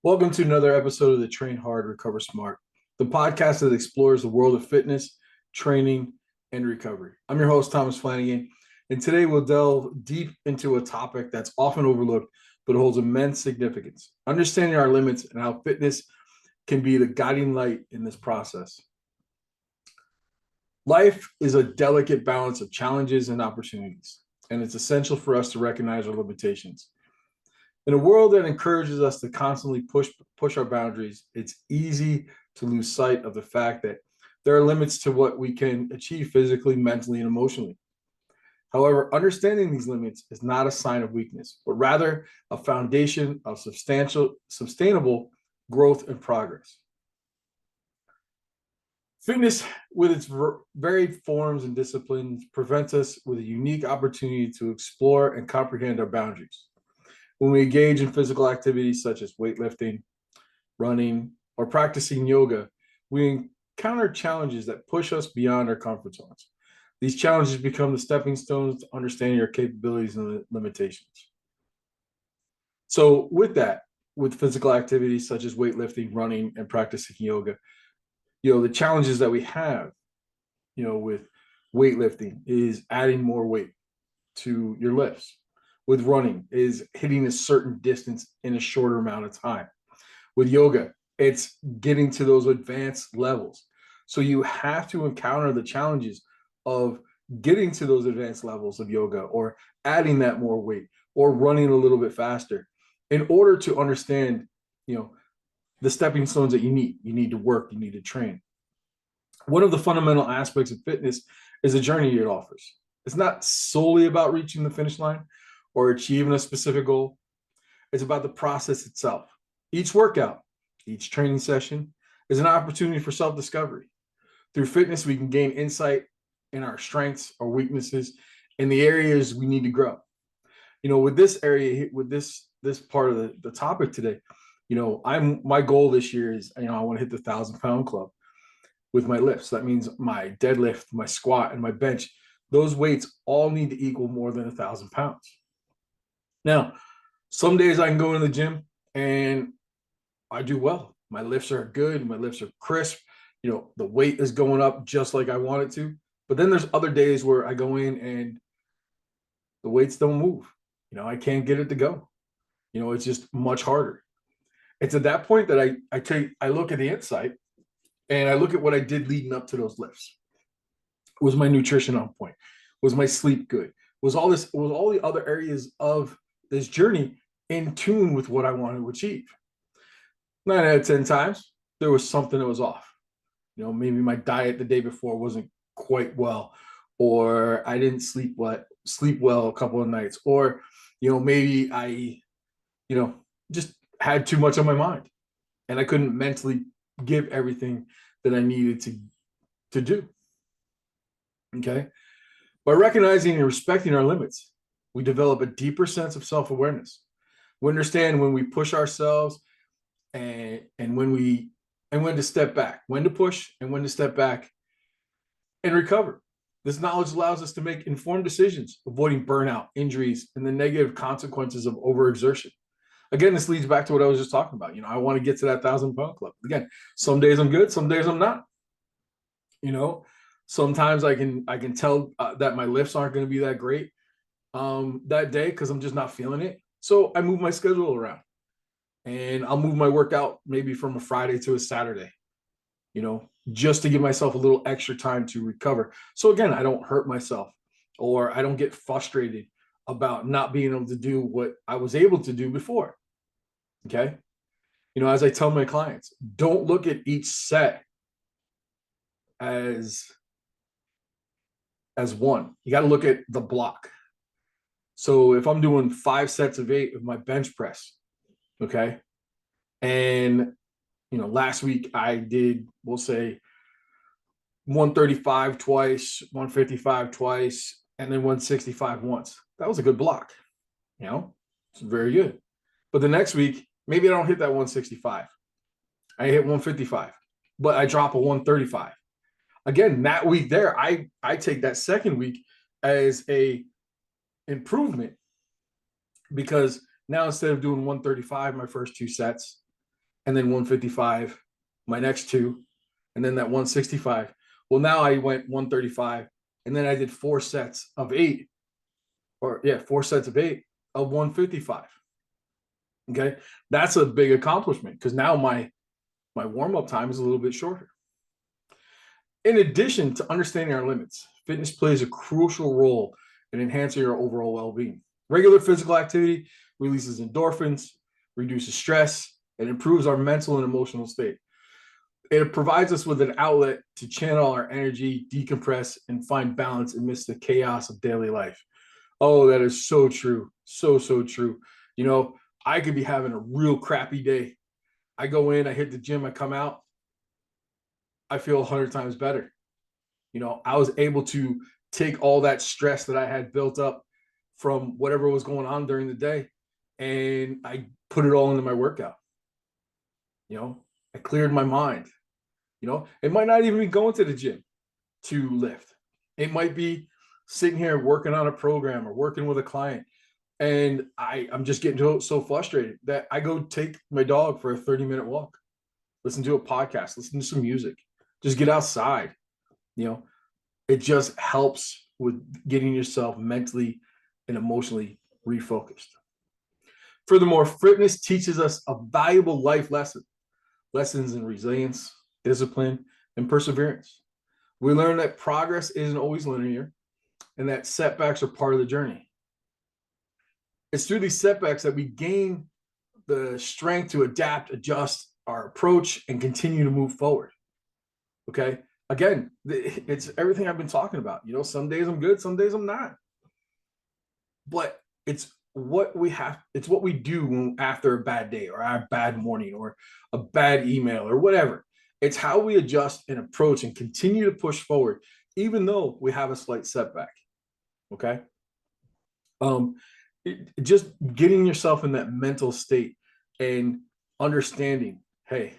Welcome to another episode of the Train Hard, Recover Smart, the podcast that explores the world of fitness, training, and recovery. I'm your host, Thomas Flanagan, and today we'll delve deep into a topic that's often overlooked but holds immense significance: understanding our limits and how fitness can be the guiding light in this process. Life is a delicate balance of challenges and opportunities, and it's essential for us to recognize our limitations. In a world that encourages us to constantly push our boundaries, it's easy to lose sight of the fact that there are limits to what we can achieve physically, mentally, and emotionally. However, understanding these limits is not a sign of weakness, but rather a foundation of sustainable growth and progress. Fitness, with its varied forms and disciplines, presents us with a unique opportunity to explore and comprehend our boundaries. When we engage in physical activities such as weightlifting, running, or practicing yoga, we encounter challenges that push us beyond our comfort zones. These challenges become the stepping stones to understanding our capabilities and limitations. So, with that, with physical activities such as weightlifting, running, and practicing yoga, the challenges that we have, with weightlifting is adding more weight to your lifts. With running is hitting a certain distance in a shorter amount of time. With yoga, it's getting to those advanced levels. So you have to encounter the challenges of getting to those advanced levels of yoga, or adding that more weight, or running a little bit faster in order to understand, the stepping stones that you need. You need to work, you need to train. One of the fundamental aspects of fitness is the journey it offers. It's not solely about reaching the finish line or achieving a specific goal. It's about the process itself. Each workout, each training session is an opportunity for self-discovery. Through fitness, we can gain insight in our strengths, our weaknesses, and the areas we need to grow. With this area, with this part of the topic today, my goal this year is, I want to hit the 1,000-pound club with my lifts. That means my deadlift, my squat, and my bench. Those weights all need to equal more than 1,000 pounds. Now, some days I can go in the gym and I do well. My lifts are good. My lifts are crisp. The weight is going up just like I want it to. But then there's other days where I go in and the weights don't move. I can't get it to go. It's just much harder. It's at that point that I look at the inside and I look at what I did leading up to those lifts. Was my nutrition on point? Was my sleep good? Was all the other areas of this journey in tune with what I wanted to achieve? 9 out of 10 times, there was something that was off. Maybe my diet the day before wasn't quite well, or I didn't sleep well a couple of nights, or maybe I, just had too much on my mind and I couldn't mentally give everything that I needed to do. Okay. By recognizing and respecting our limits, we develop a deeper sense of self-awareness. We understand when we push ourselves and when to step back, when to push and when to step back and recover. This knowledge allows us to make informed decisions, avoiding burnout, injuries, and the negative consequences of overexertion. Again, this leads back to what I was just talking about. I want to get to that 1,000-pound club. Again, some days I'm good, some days I'm not. Sometimes I can tell that my lifts aren't going to be that great that day because I'm just not feeling it. So I move my schedule around, and I'll move my workout maybe from a Friday to a Saturday, just to give myself a little extra time to recover. So again, I don't hurt myself, or I don't get frustrated about not being able to do what I was able to do before. Okay. As I tell my clients, don't look at each set as one. You got to look at the block. So if I'm doing 5 sets of 8 of my bench press, okay, and last week I did, we'll say, 135 twice, 155 twice, and then 165 once. That was a good block. It's very good. But the next week, maybe I don't hit that 165. I hit 155, but I drop a 135. Again, that week there, I take that second week as a improvement, because now instead of doing 135 my first 2 sets, and then 155, my next two, and then that 165. Well, now I went 135, and then I did 4 sets of 8, 4 sets of 8 of 155. Okay, that's a big accomplishment because now my warm-up time is a little bit shorter. In addition to understanding our limits, fitness plays a crucial role in enhancing our overall well-being. Regular physical activity releases endorphins, reduces stress, and improves our mental and emotional state. It provides us with an outlet to channel our energy, decompress, and find balance amidst the chaos of daily life. Oh, that is so true. So true. I could be having a real crappy day. I go in, I hit the gym, I come out, I feel 100 times better. I was able to take all that stress that I had built up from whatever was going on during the day, and I put it all into my workout. I cleared my mind. It might not even be going to the gym to lift. It might be sitting here working on a program or working with a client, and I'm just getting so frustrated that I go take my dog for a 30-minute walk, listen to a podcast, listen to some music, just get outside. It just helps with getting yourself mentally and emotionally refocused. Furthermore, fitness teaches us a valuable life lessons in resilience, discipline, and perseverance. We learn that progress isn't always linear and that setbacks are part of the journey. It's through these setbacks that we gain the strength to adapt, adjust our approach, and continue to move forward. Okay. Again, it's everything I've been talking about. Some days I'm good, some days I'm not. But it's what we do after a bad day or a bad morning or a bad email or whatever. It's how we adjust and approach and continue to push forward, even though we have a slight setback. Okay. Just getting yourself in that mental state and understanding, hey,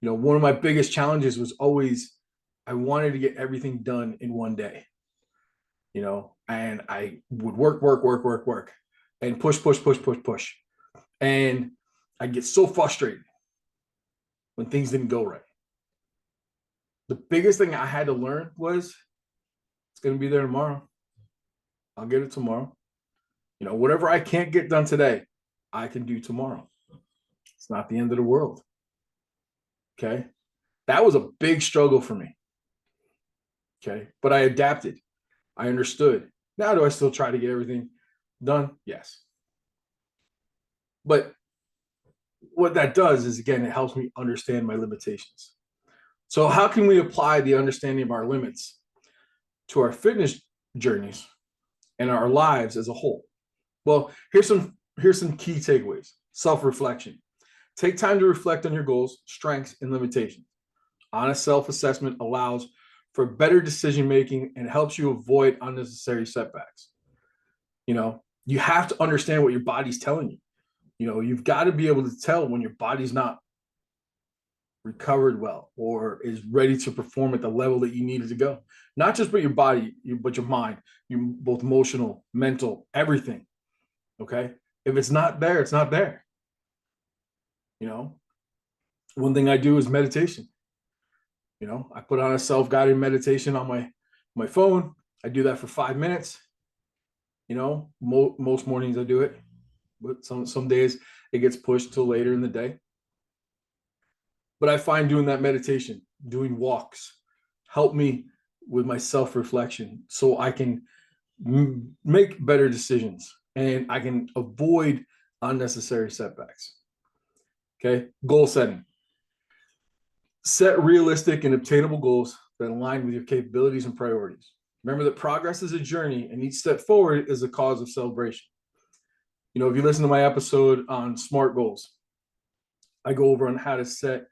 one of my biggest challenges was always I wanted to get everything done in one day, and I would work, and push. And I get so frustrated when things didn't go right. The biggest thing I had to learn was it's going to be there tomorrow. I'll get it tomorrow. Whatever I can't get done today, I can do tomorrow. It's not the end of the world. Okay. That was a big struggle for me. Okay. But I adapted. I understood. Now, do I still try to get everything done? Yes. But what that does is, again, it helps me understand my limitations. So how can we apply the understanding of our limits to our fitness journeys and our lives as a whole? Well, here's some key takeaways. Self-reflection. Take time to reflect on your goals, strengths, and limitations. Honest self-assessment allows for better decision-making and helps you avoid unnecessary setbacks. You have to understand what your body's telling you. You've got to be able to tell when your body's not recovered well or is ready to perform at the level that you need it to go. Not just with your body, but your mind, both emotional, mental, everything. Okay. If it's not there, it's not there. One thing I do is meditation. I put on a self-guided meditation on my phone. I do that for 5 minutes. Most mornings I do it, but some days it gets pushed till later in the day. But I find doing that meditation, doing walks, help me with my self-reflection so I can make better decisions and I can avoid unnecessary setbacks. Okay. Goal setting. Set realistic and obtainable goals that align with your capabilities and priorities. Remember that progress is a journey and each step forward is a cause of celebration. If you listen to my episode on SMART goals, I go over on how to set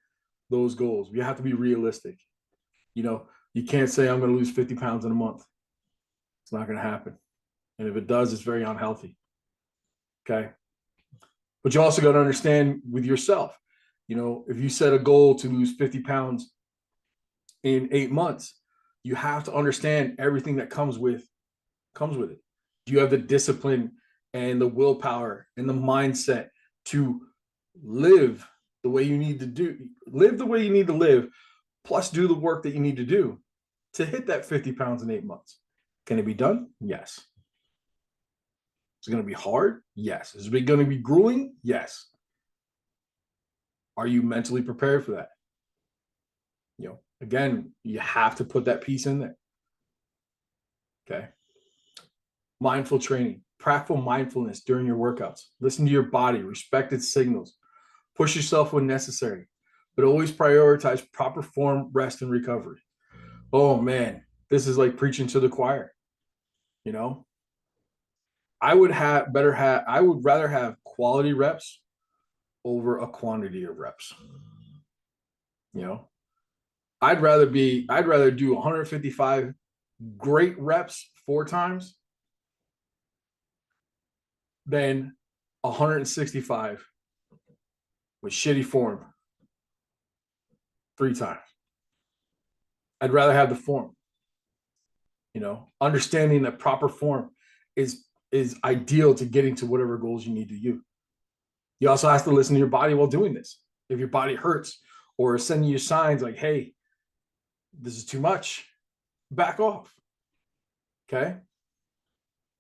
those goals. You have to be realistic. You can't say I'm going to lose 50 pounds in a month. It's not going to happen. And if it does, it's very unhealthy. Okay. But you also got to understand with yourself, if you set a goal to lose 50 pounds in 8 months, you have to understand everything that comes with it. Do you have the discipline and the willpower and the mindset to live the way you need to live the way you need to live, plus do the work that you need to do to hit that 50 pounds in 8 months. Can it be done? Yes. Is it going to be hard? Yes. Is it going to be grueling? Yes. Are you mentally prepared for that? Again, you have to put that piece in there. Okay. Mindful training, practical mindfulness during your workouts. Listen to your body, respect its signals, push yourself when necessary, but always prioritize proper form, rest, and recovery. Oh man, this is like preaching to the choir. You know, I would rather have quality reps over a quantity of reps. You know, I'd rather do 155 great reps 4 times than 165 with shitty form 3 times. I'd rather have the form. Understanding that proper form is ideal to getting to whatever goals you need to do. You also have to listen to your body while doing this. If your body hurts or is sending you signs like, hey, this is too much, back off. Okay?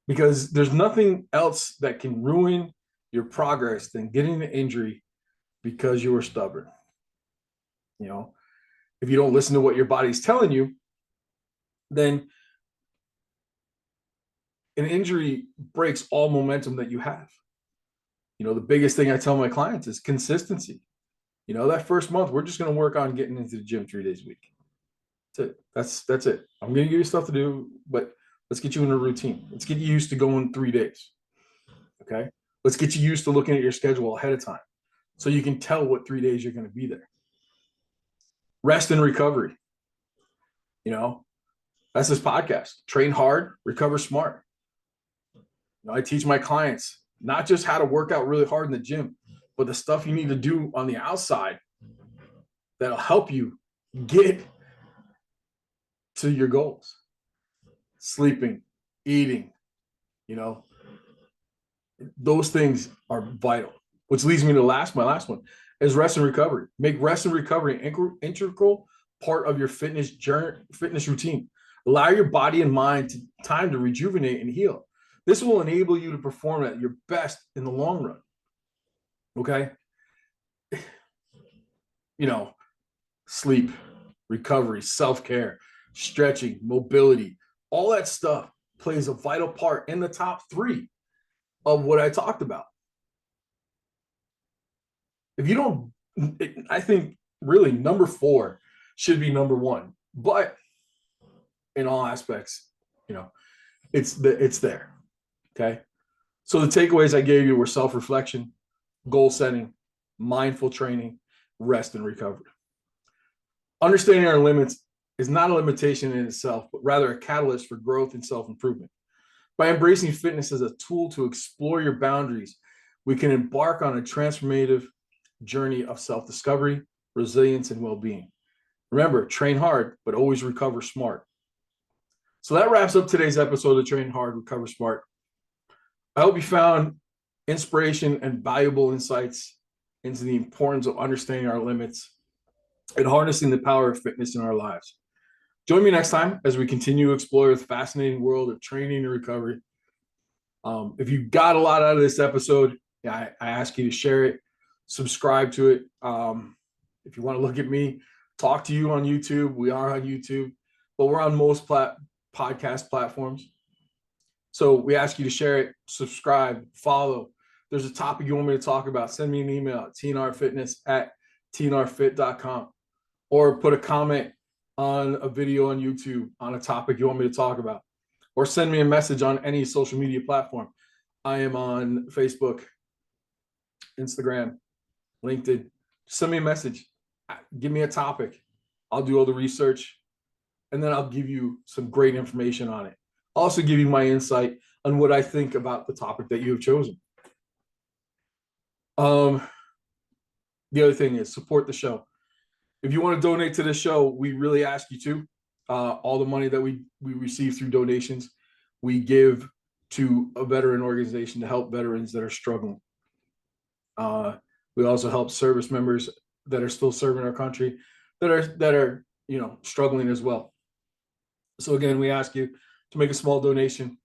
Because there's nothing else that can ruin your progress than getting the injury because you were stubborn. If you don't listen to what your body's telling you, then an injury breaks all momentum that you have. The biggest thing I tell my clients is consistency. That first month, we're just going to work on getting into the gym 3 days a week. That's it. That's it. I'm going to give you stuff to do, but let's get you in a routine. Let's get you used to going 3 days. Okay. Let's get you used to looking at your schedule ahead of time so you can tell what 3 days you're going to be there. Rest and recovery. That's this podcast. Train hard, recover smart. I teach my clients not just how to work out really hard in the gym, but the stuff you need to do on the outside that'll help you get to your goals. Sleeping, eating, those things are vital. Which leads me to my last one is rest and recovery. Make rest and recovery an integral part of your fitness routine. Allow your body and mind time to rejuvenate and heal. This will enable you to perform at your best in the long run. Okay? Sleep, recovery, self-care, stretching, mobility, all that stuff plays a vital part in the top 3 of what I talked about. If you don't, I think really number 4 should be number 1, but in all aspects, it's there. Okay. So the takeaways I gave you were self-reflection, goal setting, mindful training, rest and recovery. Understanding our limits is not a limitation in itself, but rather a catalyst for growth and self-improvement. By embracing fitness as a tool to explore your boundaries, we can embark on a transformative journey of self-discovery, resilience, and well-being. Remember, train hard, but always recover smart. So that wraps up today's episode of Train Hard, Recover Smart. I hope you found inspiration and valuable insights into the importance of understanding our limits and harnessing the power of fitness in our lives. Join me next time as we continue to explore the fascinating world of training and recovery. If you got a lot out of this episode, I ask you to share it, subscribe to it. If you want to look at me, talk to you on YouTube. We are on YouTube, but we're on most podcast platforms. So we ask you to share it, subscribe, follow. There's a topic you want me to talk about, send me an email at tnrfitness@tnrfit.com or put a comment on a video on YouTube on a topic you want me to talk about, or send me a message on any social media platform. I am on Facebook, Instagram, LinkedIn. Send me a message. Give me a topic. I'll do all the research, and then I'll give you some great information on it. I'll also give you my insight on what I think about the topic that you have chosen. The other thing is support the show. If you want to donate to the show, we really ask you to. All the money that we receive through donations, we give to a veteran organization to help veterans that are struggling. We also help service members that are still serving our country, that are struggling as well. So again, we ask you to make a small donation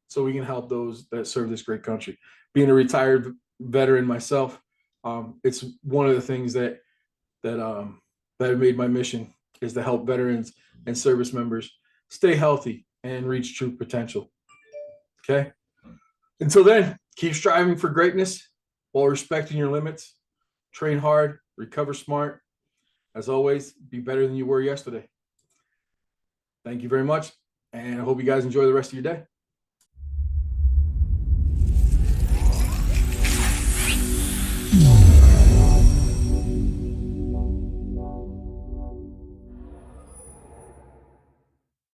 so we can help those that serve this great country. Being a retired veteran myself, it's one of the things that made my mission is to help veterans and service members stay healthy and reach true potential. Okay. Until then, keep striving for greatness while respecting your limits. Train hard, recover smart. As always, be better than you were yesterday. Thank you very much, and I hope you guys enjoy the rest of your day.